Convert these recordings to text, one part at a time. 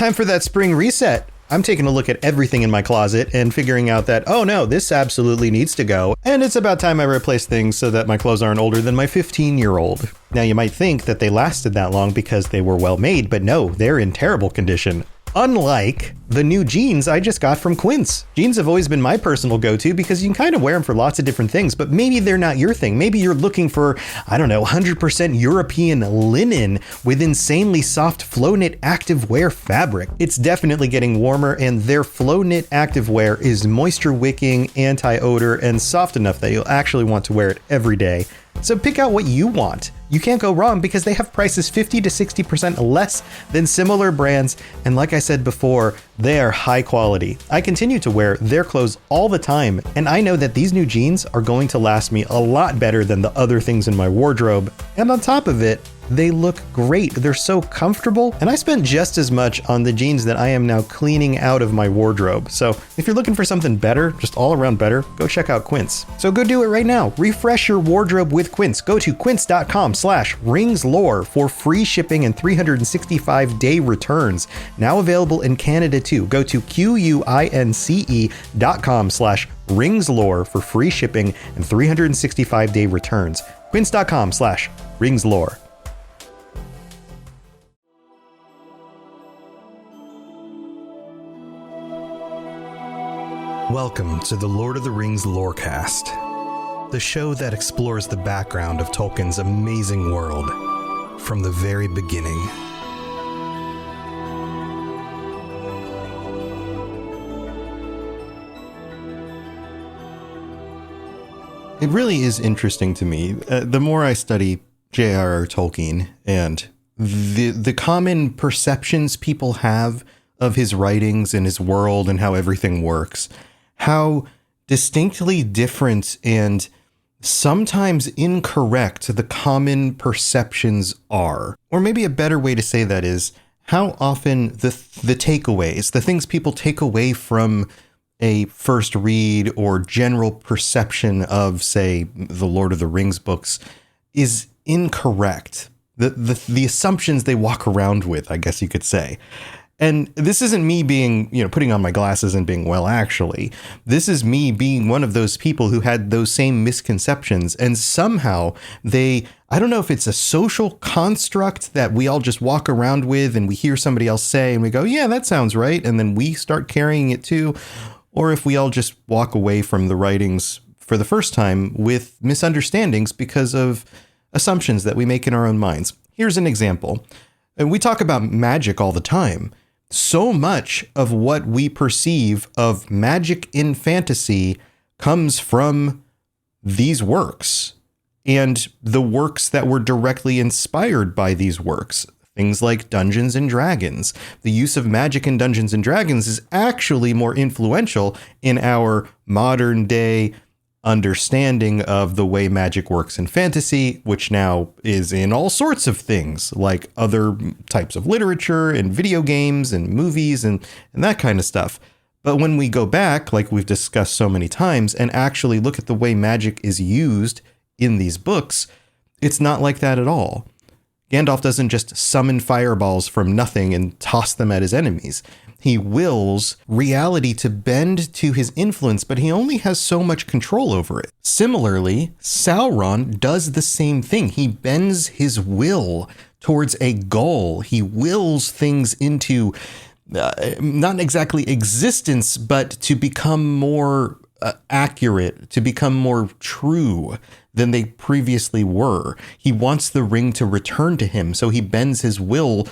time for that spring reset. I'm taking a look at everything in my closet and figuring out that, oh no, this absolutely needs to go. And it's about time I replace things so that my clothes aren't older than my 15-year-old. Now you might think that they lasted that long because they were well made, but no, they're in terrible condition. Unlike the new jeans I just got from Quince. Jeans have always been my personal go-to because you can kind of wear them for lots of different things, but maybe they're not your thing. Maybe you're looking for, 100% European linen with insanely soft flow knit activewear fabric. It's definitely getting warmer, and their flow knit activewear is moisture wicking, anti-odor, and soft enough that you'll actually want to wear it every day. So pick out what you want. You can't go wrong because they have prices 50 to 60% less than similar brands. And like I said before, they are high quality. I continue to wear their clothes all the time, and I know that these new jeans are going to last me a lot better than the other things in my wardrobe. And on top of it, they look great. They're so comfortable, and I spent just as much on the jeans that I am now cleaning out of my wardrobe. So if you're looking for something better, just all around better, go check out Quince. So go do it right now. Refresh your wardrobe with Quince. Go to quince.com/ringslore for free shipping and 365-day returns. Now available in Canada too. Go to quince.com/ringslore for free shipping and 365-day returns. Quince.com/ringslore. Welcome to the Lord of the Rings Lorecast, the show that explores the background of Tolkien's amazing world from the very beginning. It really is interesting to me. The more I study J.R.R. Tolkien and the common perceptions people have of his writings and his world and how everything works, how distinctly different and sometimes incorrect the common perceptions are. Or maybe a better way to say that is how often the takeaways, the things people take away from a first read or general perception of, say, the Lord of the Rings books is incorrect. The assumptions they walk around with, I guess you could say. And this isn't me being, putting on my glasses and being, well, actually, this is me being one of those people who had those same misconceptions. And somehow I don't know if it's a social construct that we all just walk around with and we hear somebody else say and we go, yeah, that sounds right. And then we start carrying it too. Or if we all just walk away from the writings for the first time with misunderstandings because of assumptions that we make in our own minds. Here's an example. And we talk about magic all the time. So much of what we perceive of magic in fantasy comes from these works and the works that were directly inspired by these works. Things like Dungeons and Dragons. The use of magic in Dungeons and Dragons is actually more influential in our modern day understanding of the way magic works in fantasy, which now is in all sorts of things like other types of literature and video games and movies and that kind of stuff. But when we go back, like we've discussed so many times, and actually look at the way magic is used in these books, it's not like that at all. Gandalf doesn't just summon fireballs from nothing and toss them at his enemies. He wills reality to bend to his influence, but he only has so much control over it. Similarly, Sauron does the same thing. He bends his will towards a goal. He wills things into not exactly existence, but to become more accurate, to become more true than they previously were. He wants the ring to return to him, so he bends his will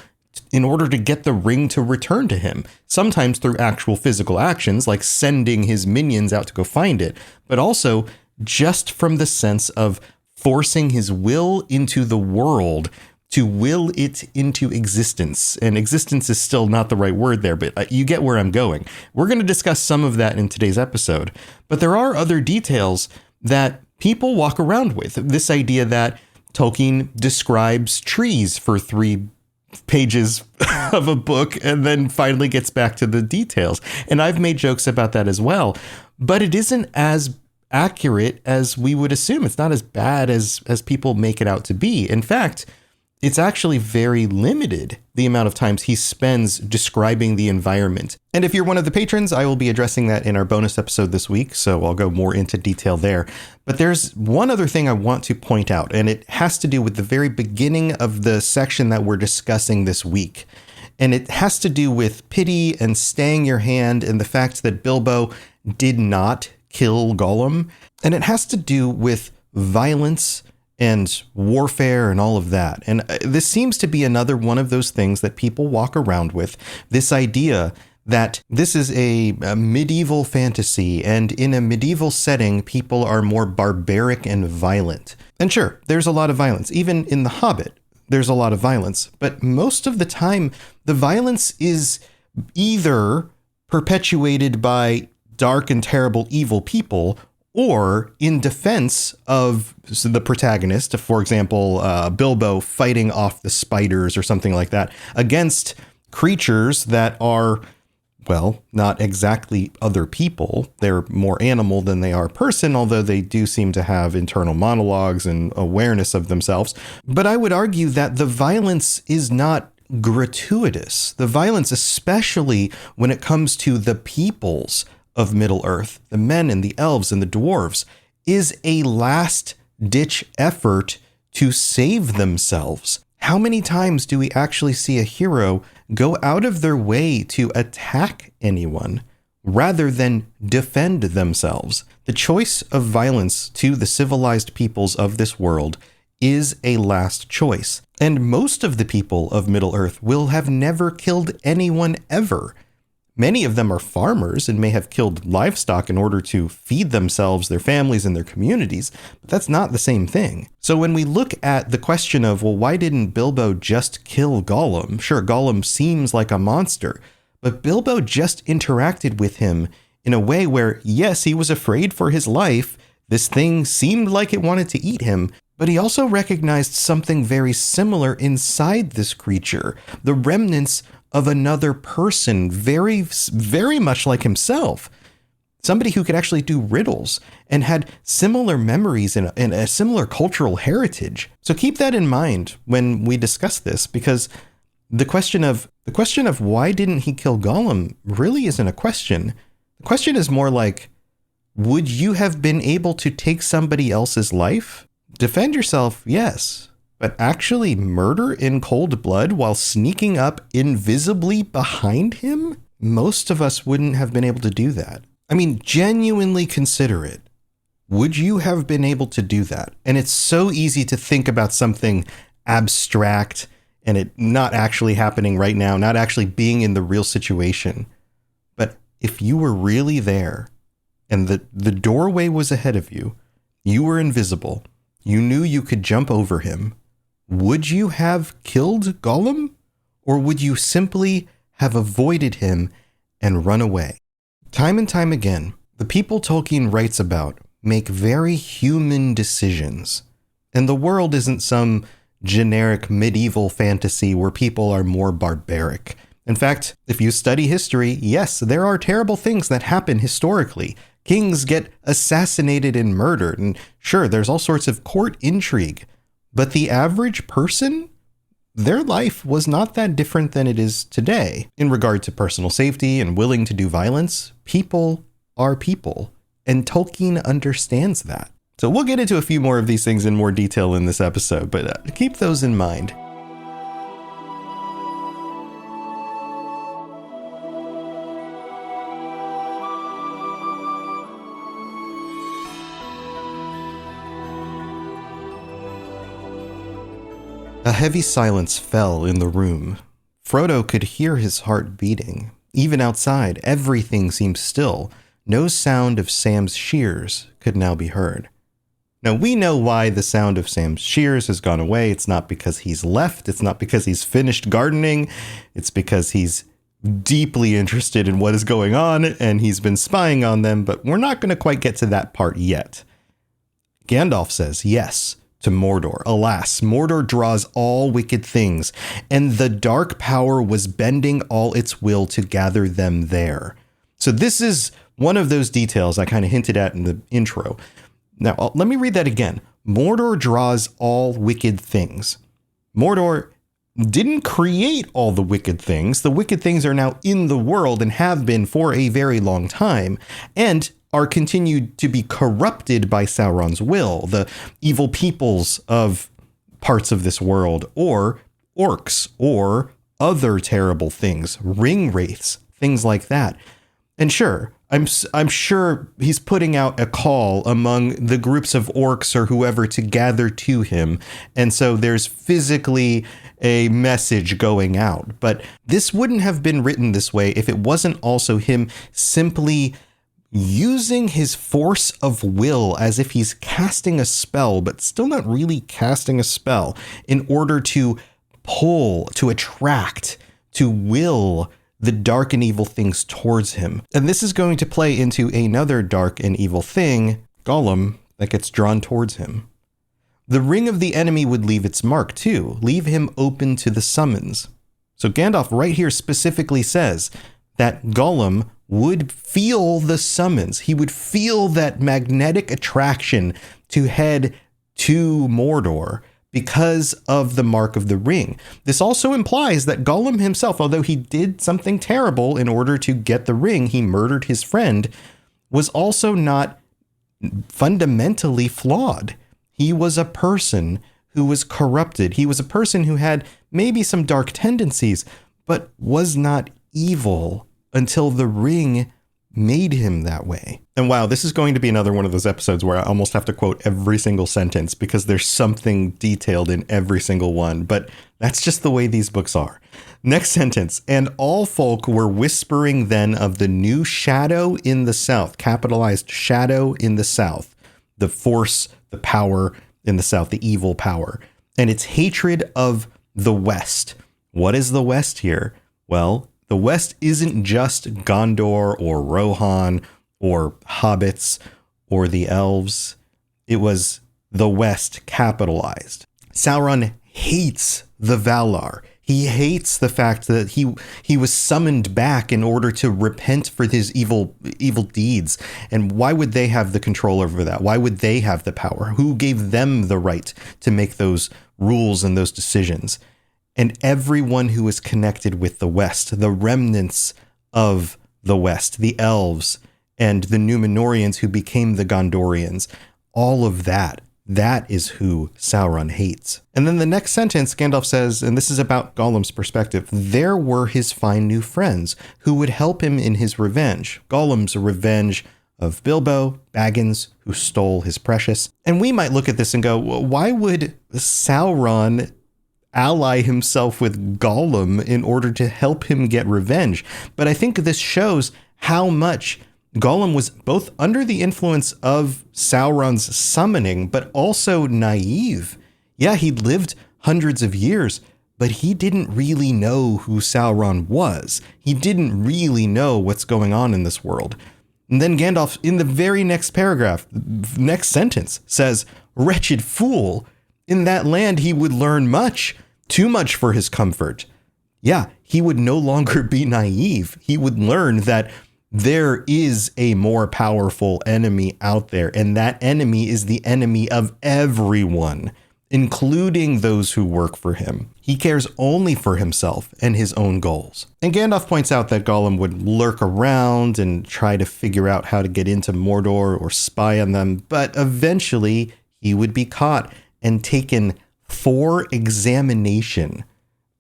in order to get the ring to return to him, sometimes through actual physical actions like sending his minions out to go find it, but also just from the sense of forcing his will into the world to will it into existence. And existence is still not the right word there, but you get where I'm going. We're going to discuss some of that in today's episode, but there are other details that people walk around with. This idea that Tolkien describes trees for 3 pages of a book and then finally gets back to the details. And I've made jokes about that as well, but it isn't as accurate as we would assume. It's not as bad as people make it out to be. In fact, it's actually very limited, the amount of times he spends describing the environment. And if you're one of the patrons, I will be addressing that in our bonus episode this week, so I'll go more into detail there. But there's one other thing I want to point out, and it has to do with the very beginning of the section that we're discussing this week. And it has to do with pity and staying your hand and the fact that Bilbo did not kill Gollum. And it has to do with violence and warfare and all of that. And this seems to be another one of those things that people walk around with, this idea that this is a medieval fantasy, and in a medieval setting, people are more barbaric and violent. And sure, there's a lot of violence. Even in The Hobbit, there's a lot of violence. But most of the time, the violence is either perpetuated by dark and terrible evil people, or in defense of the protagonist, for example, Bilbo fighting off the spiders or something like that, against creatures that are, well, not exactly other people. They're more animal than they are person, although they do seem to have internal monologues and awareness of themselves. But I would argue that the violence is not gratuitous. The violence, especially when it comes to the peoples of Middle-earth, the men and the elves and the dwarves, is a last-ditch effort to save themselves. How many times do we actually see a hero go out of their way to attack anyone rather than defend themselves? The choice of violence to the civilized peoples of this world is a last choice. And most of the people of Middle-earth will have never killed anyone ever. Many of them are farmers and may have killed livestock in order to feed themselves, their families, and their communities, but that's not the same thing. So when we look at the question of, well, why didn't Bilbo just kill Gollum? Sure, Gollum seems like a monster, but Bilbo just interacted with him in a way where, yes, he was afraid for his life. This thing seemed like it wanted to eat him, but he also recognized something very similar inside this creature, the remnants of another person, very, very much like himself. Somebody who could actually do riddles and had similar memories and a similar cultural heritage. So keep that in mind when we discuss this, because the question of why didn't he kill Gollum really isn't a question. The question is more like, would you have been able to take somebody else's life? Defend yourself, yes. But actually murder in cold blood while sneaking up invisibly behind him? Most of us wouldn't have been able to do that. I mean, genuinely consider it. Would you have been able to do that? And it's so easy to think about something abstract and it not actually happening right now, not actually being in the real situation. But if you were really there and the doorway was ahead of you, you were invisible, you knew you could jump over him, would you have killed Gollum, or would you simply have avoided him and run away? Time and time again, the people Tolkien writes about make very human decisions. And the world isn't some generic medieval fantasy where people are more barbaric. In fact, if you study history, yes, there are terrible things that happen historically. Kings get assassinated and murdered, and sure, there's all sorts of court intrigue. But the average person, their life was not that different than it is today. In regard to personal safety and willing to do violence, people are people, and Tolkien understands that. So we'll get into a few more of these things in more detail in this episode, but keep those in mind. A heavy silence fell in the room. Frodo could hear his heart beating. Even outside, everything seemed still. No sound of Sam's shears could now be heard. Now, we know why the sound of Sam's shears has gone away. It's not because he's left. It's not because he's finished gardening. It's because he's deeply interested in what is going on and he's been spying on them, but we're not going to quite get to that part yet. Gandalf says, yes, to Mordor. Alas, Mordor draws all wicked things, and the dark power was bending all its will to gather them there. So this is one of those details I kind of hinted at in the intro. Now, let me read that again. Mordor draws all wicked things. Mordor didn't create all the wicked things. The wicked things are now in the world and have been for a very long time, and are continued to be corrupted by Sauron's will. The evil peoples of parts of this world, or orcs, or other terrible things, ring wraiths, things like that. And sure, I'm sure he's putting out a call among the groups of orcs or whoever to gather to him. And so there's physically a message going out. But this wouldn't have been written this way if it wasn't also him simply using his force of will as if he's casting a spell, but still not really casting a spell, in order to pull, to attract, to will the dark and evil things towards him. And this is going to play into another dark and evil thing, Gollum, that gets drawn towards him. The ring of the enemy would leave its mark too, leave him open to the summons. So Gandalf right here specifically says that Gollum would feel the summons. He would feel that magnetic attraction to head to Mordor because of the mark of the ring. This also implies that Gollum himself, although he did something terrible in order to get the ring, he murdered his friend, was also not fundamentally flawed. He was a person who was corrupted. He was a person who had maybe some dark tendencies, but was not evil until the ring made him that way. And wow, this is going to be another one of those episodes where I almost have to quote every single sentence because there's something detailed in every single one, but that's just the way these books are. Next sentence, and all folk were whispering then of the new shadow in the south, capitalized shadow in the south, the force, the power in the south, the evil power, and its hatred of the west. What is the west here? Well, the West isn't just Gondor or Rohan or hobbits or the elves. It was the West capitalized. Sauron hates the Valar. He hates the fact that he was summoned back in order to repent for his evil deeds. And why would they have the control over that? Why would they have the power? Who gave them the right to make those rules and those decisions? And everyone who is connected with the West, the remnants of the West, the elves and the Númenóreans who became the Gondorians, all of that is who Sauron hates. And then the next sentence, Gandalf says, and this is about Gollum's perspective, there were his fine new friends who would help him in his revenge. Gollum's revenge of Bilbo, Baggins, who stole his precious. And we might look at this and go, well, why would Sauron ally himself with Gollum in order to help him get revenge? But I think this shows how much Gollum was both under the influence of Sauron's summoning, but also naive. Yeah, he'd lived hundreds of years, but he didn't really know who Sauron was. He didn't really know what's going on in this world. And then Gandalf, in the very next paragraph, next sentence, says, "Wretched fool! In that land he would learn much, too much for his comfort." Yeah, he would no longer be naive. He would learn that there is a more powerful enemy out there, and that enemy is the enemy of everyone, including those who work for him. He cares only for himself and his own goals. And Gandalf points out that Gollum would lurk around and try to figure out how to get into Mordor or spy on them, but eventually he would be caught and taken for examination.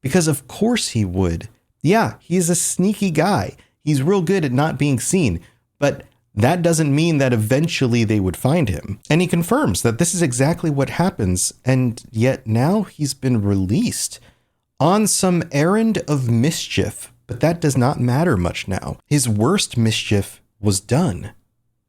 Because of course he would. Yeah, he's a sneaky guy. He's real good at not being seen, but that doesn't mean that eventually they would find him. And he confirms that this is exactly what happens, and yet now he's been released on some errand of mischief, but that does not matter much now. His worst mischief was done.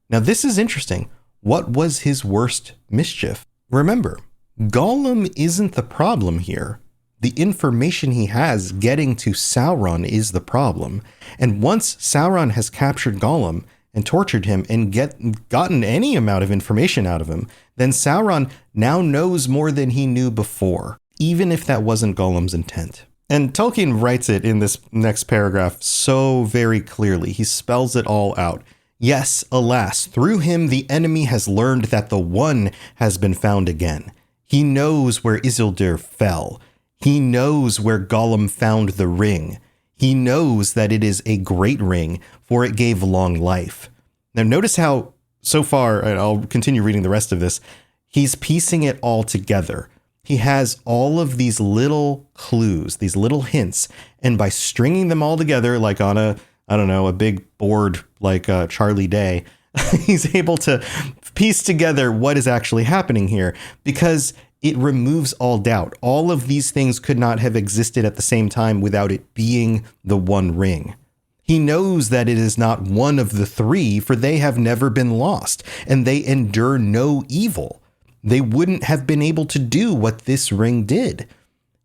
Now this is interesting. What was his worst mischief? Remember, Gollum isn't the problem here. The information he has getting to Sauron is the problem. And once Sauron has captured Gollum and tortured him and gotten any amount of information out of him, then Sauron now knows more than he knew before, even if that wasn't Gollum's intent. And Tolkien writes it in this next paragraph so very clearly. He spells it all out. Yes, alas, through him the enemy has learned that the One has been found again. He knows where Isildur fell. He knows where Gollum found the ring. He knows that it is a great ring, for it gave long life. Now notice how, so far, and I'll continue reading the rest of this, he's piecing it all together. He has all of these little clues, these little hints, and by stringing them all together, like on a big board like Charlie Day, he's able to piece together what is actually happening here, because it removes all doubt. All of these things could not have existed at the same time without it being the One Ring. He knows that it is not one of the three, for they have never been lost, and they endure no evil. They wouldn't have been able to do what this ring did.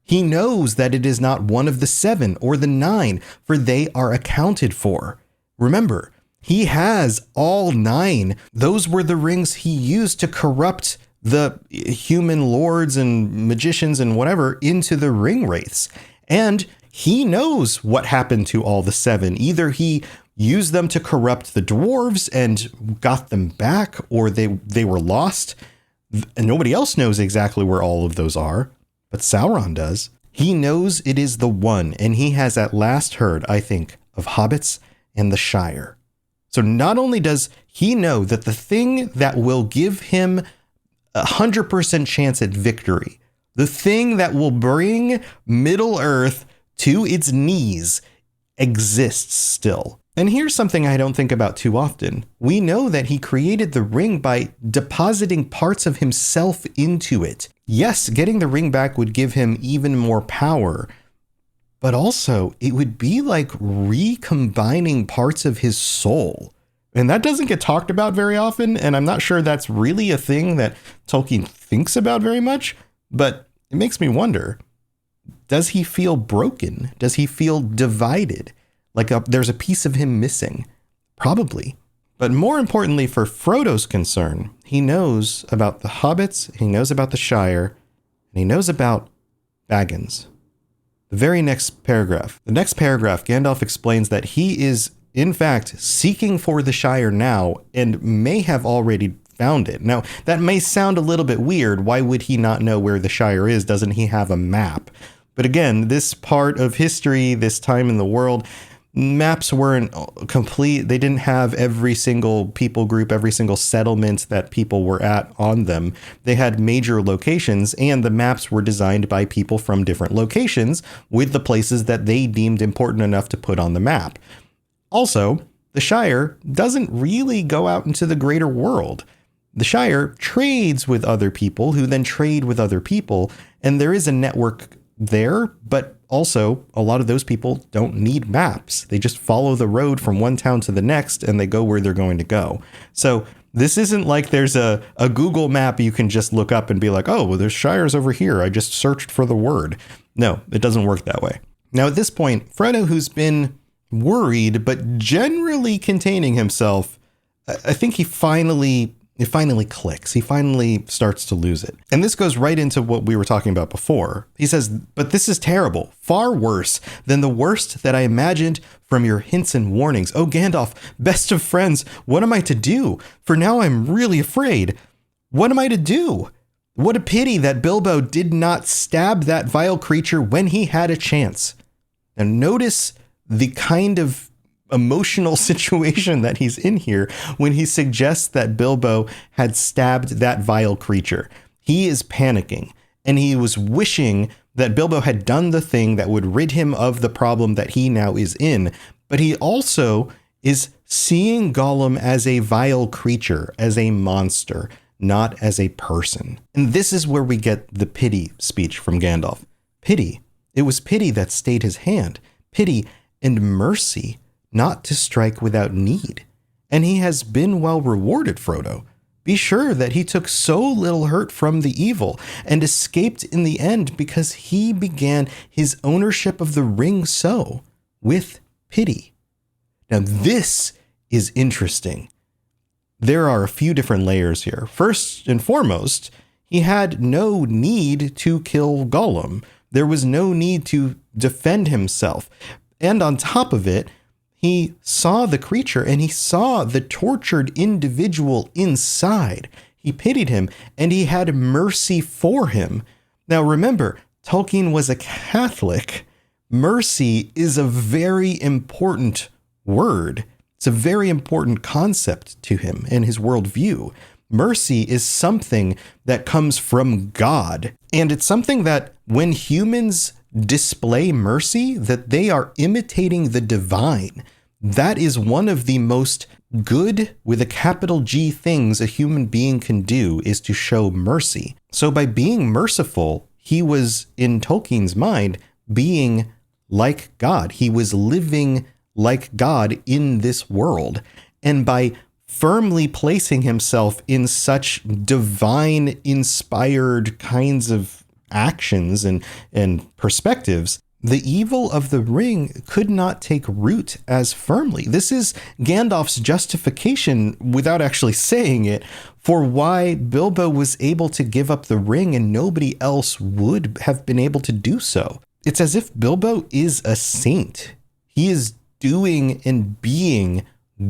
He knows that it is not one of the 7 or the 9, for they are accounted for. Remember, he has all 9. Those were the rings he used to corrupt the human lords and magicians and whatever into the ring wraiths. And he knows what happened to all the 7. Either he used them to corrupt the dwarves and got them back, or they were lost. And nobody else knows exactly where all of those are, but Sauron does. He knows it is the one, and he has at last heard, I think, of hobbits and the Shire. So not only does he know that the thing that will give him 100% chance at victory, the thing that will bring Middle Earth to its knees, exists still. And here's something I don't think about too often. We know that he created the ring by depositing parts of himself into it. Yes, getting the ring back would give him even more power, but also it would be like recombining parts of his soul. And that doesn't get talked about very often, and I'm not sure that's really a thing that Tolkien thinks about very much, but it makes me wonder, does he feel broken? Does he feel divided? Like there's a piece of him missing? Probably. But more importantly for Frodo's concern, he knows about the hobbits, he knows about the Shire, and he knows about Baggins. The very next paragraph. The next paragraph, Gandalf explains that he is, in fact, seeking for the Shire now and may have already found it. Now, that may sound a little bit weird. Why would he not know where the Shire is? Doesn't he have a map? But again, this part of history, this time in the world, maps weren't complete. They didn't have every single people group, every single settlement that people were at on them. They had major locations, and the maps were designed by people from different locations with the places that they deemed important enough to put on the map. Also, the Shire doesn't really go out into the greater world. The Shire trades with other people who then trade with other people, and there is a network there, but also a lot of those people don't need maps. They just follow the road from one town to the next and they go where they're going to go. So this isn't like there's a Google map you can just look up and be like, oh, well, there's Shires over here. I just searched for the word. No, it doesn't work that way. Now, at this point, Frodo, who's been worried but generally containing himself, I think it finally clicks. He finally starts to lose it. And this goes right into what we were talking about before. He says, but this is terrible, far worse than the worst that I imagined from your hints and warnings. Oh, Gandalf, best of friends, what am I to do? For now I'm really afraid. What am I to do? What a pity that Bilbo did not stab that vile creature when he had a chance. Now notice the kind of emotional situation that he's in here when he suggests that Bilbo had stabbed that vile creature. He is panicking, and he was wishing that Bilbo had done the thing that would rid him of the problem that he now is in. But he also is seeing Gollum as a vile creature, as a monster, not as a person. And this is where we get the pity speech from Gandalf. Pity. It was pity that stayed his hand. Pity and mercy, not to strike without need. And he has been well rewarded, Frodo. Be sure that he took so little hurt from the evil and escaped in the end because he began his ownership of the ring so, with pity. Now this is interesting. There are a few different layers here. First and foremost, he had no need to kill Gollum. There was no need to defend himself. And on top of it, he saw the creature and he saw the tortured individual inside. He pitied him and he had mercy for him. Now remember, Tolkien was a Catholic, mercy is a very important word. It's a very important concept to him and his worldview. Mercy is something that comes from God. And it's something that when humans display mercy, that they are imitating the divine. That is one of the most good, with a capital G, things a human being can do, is to show mercy. So by being merciful, he was, in Tolkien's mind, being like God. He was living like God in this world. And by firmly placing himself in such divine inspired kinds of actions and perspectives, the evil of the ring could not take root as firmly. This is Gandalf's justification, without actually saying it, for why Bilbo was able to give up the ring and nobody else would have been able to do so. It's as if Bilbo is a saint. He is doing and being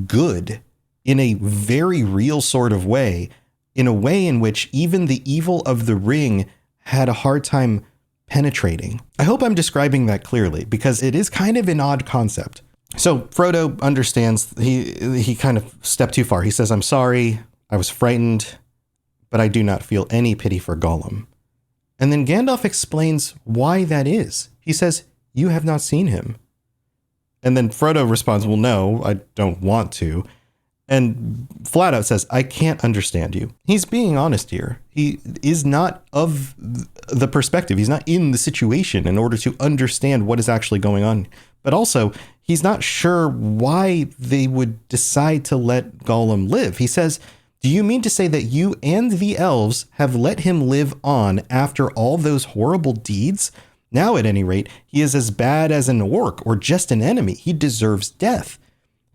good in a very real sort of way, in a way in which even the evil of the ring had a hard time penetrating. I hope I'm describing that clearly, because it is kind of an odd concept. So Frodo understands he kind of stepped too far. He says, "I'm sorry, I was frightened, but I do not feel any pity for Gollum." And then Gandalf explains why that is. He says, "You have not seen him." And then Frodo responds, "Well, no, I don't want to." And flat out says, "I can't understand you." He's being honest here. He is not of the perspective. He's not in the situation in order to understand what is actually going on. But also, he's not sure why they would decide to let Gollum live. He says, "Do you mean to say that you and the elves have let him live on after all those horrible deeds? Now, at any rate, he is as bad as an orc or just an enemy. He deserves death."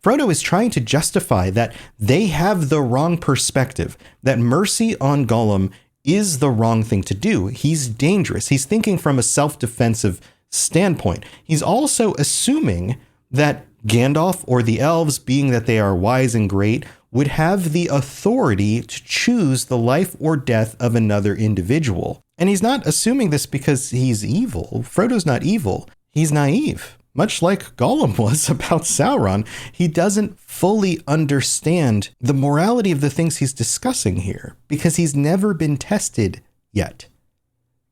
Frodo is trying to justify that they have the wrong perspective, that mercy on Gollum is the wrong thing to do. He's dangerous. He's thinking from a self-defensive standpoint. He's also assuming that Gandalf or the elves, being that they are wise and great, would have the authority to choose the life or death of another individual. And he's not assuming this because he's evil. Frodo's not evil. He's naive. Much like Gollum was about Sauron, he doesn't fully understand the morality of the things he's discussing here because he's never been tested yet.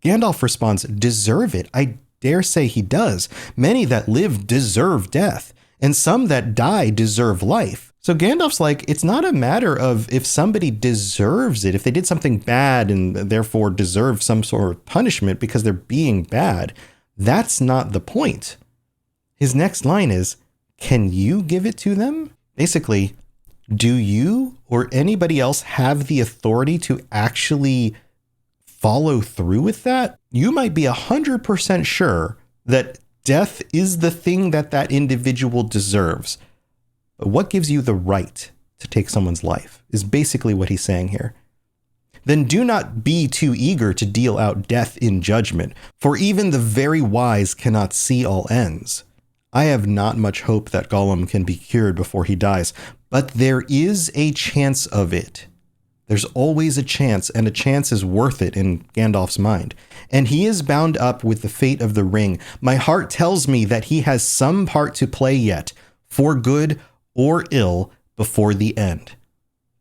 Gandalf responds, "Deserve it? I dare say he does. Many that live deserve death, and some that die deserve life." So Gandalf's like, it's not a matter of if somebody deserves it, if they did something bad and therefore deserve some sort of punishment because they're being bad. That's not the point. His next line is, "Can you give it to them?" Basically, do you or anybody else have the authority to actually follow through with that? You might be 100% sure that death is the thing that that individual deserves. But what gives you the right to take someone's life is basically what he's saying here. Then do not be too eager to deal out death in judgment, for even the very wise cannot see all ends. I have not much hope that Gollum can be cured before he dies, but there is a chance of it. There's always a chance, and a chance is worth it in Gandalf's mind. And he is bound up with the fate of the ring. My heart tells me that he has some part to play yet, for good or ill, before the end.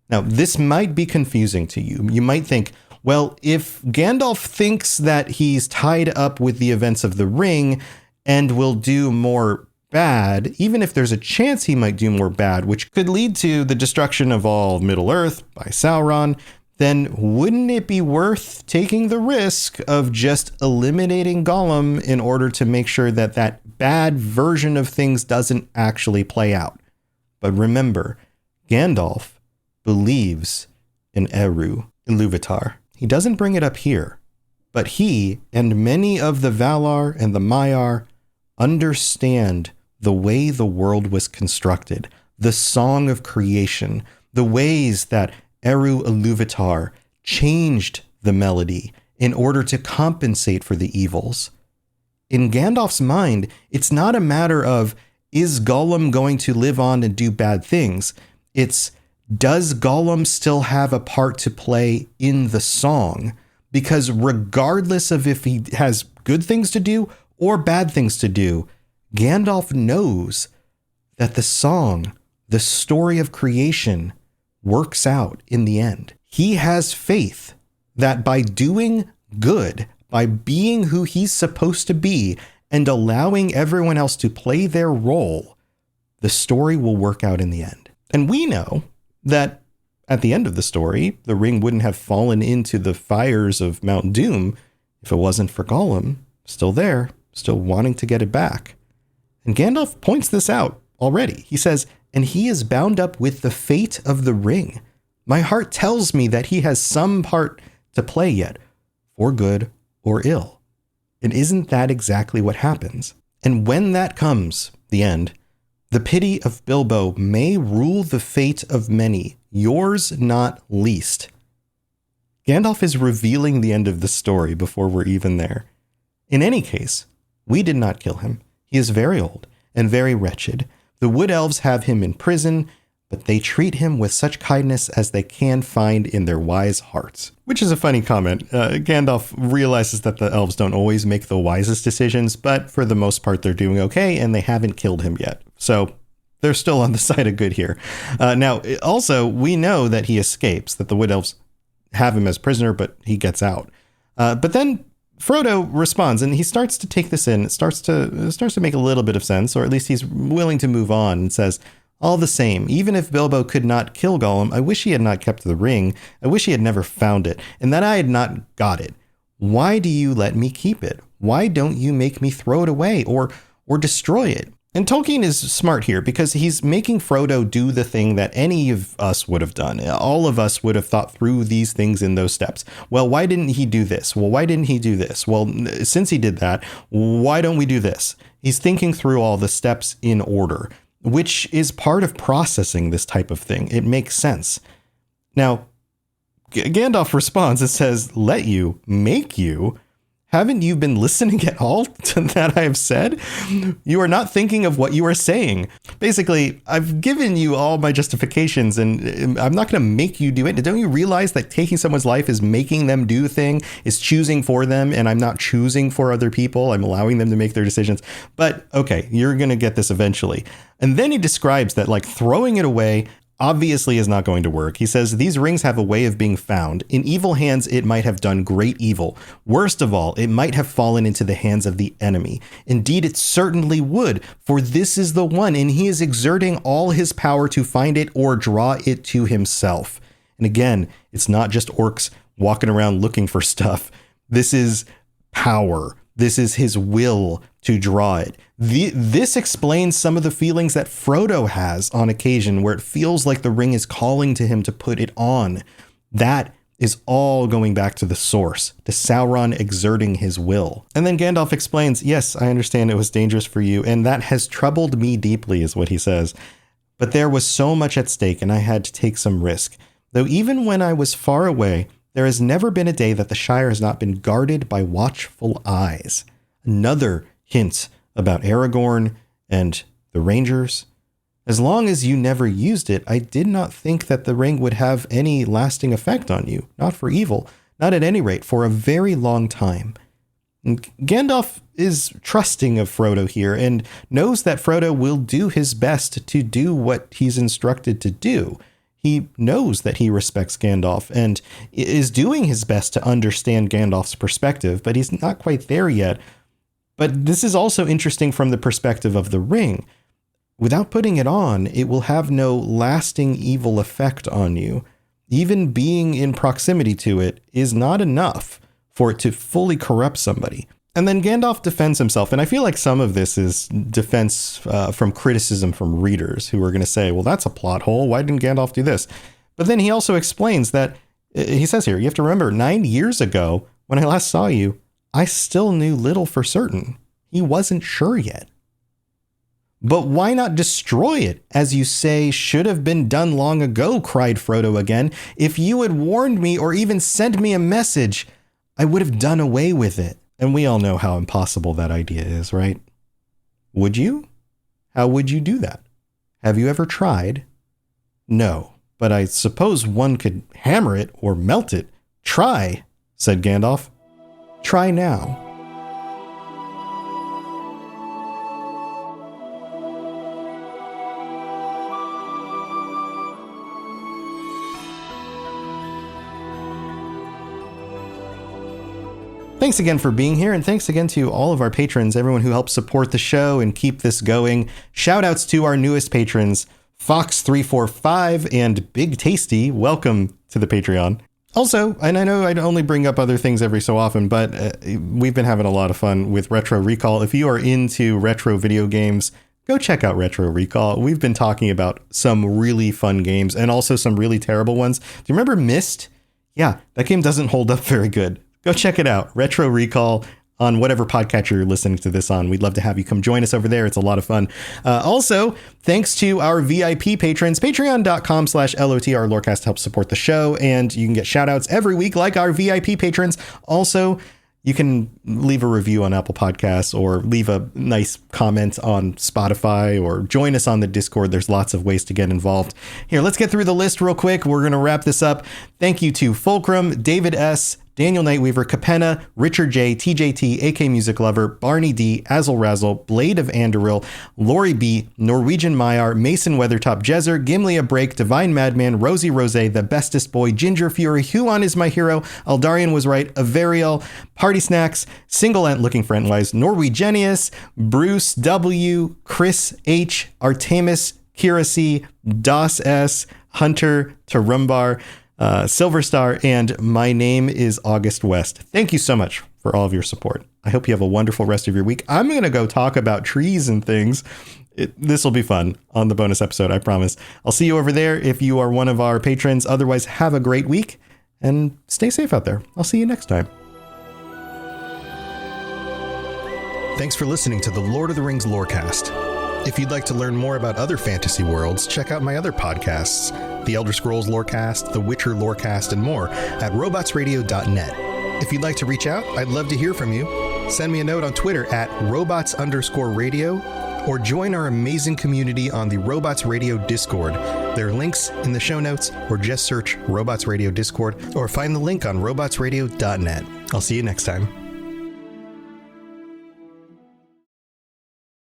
Now, this might be confusing to you. You might think, well, if Gandalf thinks that he's tied up with the events of the ring and will do more bad, even if there's a chance he might do more bad, which could lead to the destruction of all Middle-earth by Sauron, then wouldn't it be worth taking the risk of just eliminating Gollum in order to make sure that that bad version of things doesn't actually play out? But remember, Gandalf believes in Eru Ilúvatar. He doesn't bring it up here, but he and many of the Valar and the Maiar understand the way the world was constructed, the song of creation, the ways that Eru Ilúvatar changed the melody in order to compensate for the evils. In Gandalf's mind, it's not a matter of, is Gollum going to live on and do bad things? It's, does Gollum still have a part to play in the song? because regardless of if he has good things to do or bad things to do, Gandalf knows that the song, the story of creation, works out in the end. He has faith that by doing good, by being who he's supposed to be and allowing everyone else to play their role, the story will work out in the end. And we know that at the end of the story, the ring wouldn't have fallen into the fires of Mount Doom if it wasn't for Gollum still there, still wanting to get it back. And Gandalf points this out already. He says, "And he is bound up with the fate of the ring. My heart tells me that he has some part to play yet, for good or ill." And isn't that exactly what happens? And when that comes, the end, the pity of Bilbo may rule the fate of many, yours not least. Gandalf is revealing the end of the story before we're even there. In any case, we did not kill him. He is very old and very wretched. The wood elves have him in prison, but they treat him with such kindness as they can find in their wise hearts. Which is a funny comment. Gandalf realizes that the elves don't always make the wisest decisions, but for the most part, they're doing okay, and they haven't killed him yet. So they're still on the side of good here. Now, also, we know that he escapes, that the wood elves have him as prisoner, but he gets out. But then Frodo responds, and he starts to take this in. It starts to make a little bit of sense, or at least he's willing to move on, and says, "All the same, even if Bilbo could not kill Gollum, I wish he had not kept the ring. I wish he had never found it, and that I had not got it. Why do you let me keep it? Why don't you make me throw it away or destroy it?" And Tolkien is smart here because he's making Frodo do the thing that any of us would have done. All of us would have thought through these things in those steps. Well, why didn't he do this? Well, why didn't he do this? Well, since he did that, why don't we do this? He's thinking through all the steps in order, which is part of processing this type of thing. It makes sense. Now, Gandalf responds and says, "Let you, make you? Haven't you been listening at all to that I have said? You are not thinking of what you are saying." Basically, I've given you all my justifications and I'm not going to make you do it. Don't you realize that taking someone's life is making them do a thing, is choosing for them, and I'm not choosing for other people. I'm allowing them to make their decisions. But okay, you're going to get this eventually. And then he describes that like throwing it away obviously is not going to work. He says, "These rings have a way of being found. In evil hands, it might have done great evil. Worst of all, it might have fallen into the hands of the enemy. Indeed, it certainly would, for this is the one, and he is exerting all his power to find it or draw it to himself." And again, it's not just orcs walking around looking for stuff. This is power. This is his will to draw it. This explains some of the feelings that Frodo has on occasion, where it feels like the ring is calling to him to put it on. That is all going back to the source, to Sauron exerting his will. And then Gandalf explains, "Yes, I understand it was dangerous for you, and that has troubled me deeply," is what he says. "But there was so much at stake, and I had to take some risk. Though even when I was far away, there has never been a day that the Shire has not been guarded by watchful eyes." Another hint about Aragorn and the Rangers. "As long as you never used it, I did not think that the ring would have any lasting effect on you. Not for evil, not at any rate, for a very long time." And Gandalf is trusting of Frodo here and knows that Frodo will do his best to do what he's instructed to do. He knows that he respects Gandalf and is doing his best to understand Gandalf's perspective, but he's not quite there yet. But this is also interesting from the perspective of the ring. Without putting it on, it will have no lasting evil effect on you. Even being in proximity to it is not enough for it to fully corrupt somebody. And then Gandalf defends himself. And I feel like some of this is defense from criticism from readers who are going to say, well, that's a plot hole. Why didn't Gandalf do this? But then he also explains that, he says here, you have to remember 9 years ago, when I last saw you, I still knew little for certain. He wasn't sure yet. But why not destroy it, as you say should have been done long ago, cried Frodo again. If you had warned me or even sent me a message, I would have done away with it. And we all know how impossible that idea is, right? Would you? How would you do that? Have you ever tried? No, but I suppose one could hammer it or melt it. Try. said Gandalf. Try now. Thanks again for being here, and thanks again to all of our patrons, everyone who helps support the show and keep this going. Shout outs to our newest patrons, Fox345 and Big Tasty. Welcome to the Patreon. Also, and I know I only bring up other things every so often, but we've been having a lot of fun with Retro Recall. If you are into retro video games, go check out Retro Recall. We've been talking about some really fun games and also some really terrible ones. Do you remember Myst? Yeah, that game doesn't hold up very good. Go check it out. Retro Recall on whatever podcatcher you're listening to this on. We'd love to have you come join us over there. It's a lot of fun. Also, thanks to our VIP patrons, patreon.com/LOTR Lorecast helps support the show, and you can get shout outs every week like our VIP patrons. Also, you can leave a review on Apple Podcasts or leave a nice comment on Spotify or join us on the Discord. There's lots of ways to get involved. Here, let's get through the list real quick. We're going to wrap this up. Thank you to Fulcrum, David S., Daniel Nightweaver, Capenna, Richard J, TJT, AK Music Lover, Barney D, Azzle Razzle, Blade of Andoril, Lori B, Norwegian Myar, Mason Weathertop, Jezer, Gimli a Break, Divine Madman, Rosie Rose, The Bestest Boy, Ginger Fury, Huon is my hero, Aldarian was right, Averial, Party Snacks, Single Ant looking for Entwise, Norwegenius, Bruce W, Chris H, Artemis, Kira C, Das S, Hunter, Tarumbar, Silver Star, and my name is August West. Thank you so much for all of your support. I hope you have a wonderful rest of your week. I'm going to go talk about trees and things. This will be fun on the bonus episode, I promise. I'll see you over there if you are one of our patrons. Otherwise, have a great week and stay safe out there. I'll see you next time. Thanks for listening to the Lord of the Rings Lorecast. If you'd like to learn more about other fantasy worlds, check out my other podcasts, The Elder Scrolls Lorecast, The Witcher Lorecast, and more at robotsradio.net. If you'd like to reach out, I'd love to hear from you. Send me a note on Twitter at robots_radio or join our amazing community on the Robots Radio Discord. There are links in the show notes, or just search Robots Radio Discord or find the link on robotsradio.net. I'll see you next time.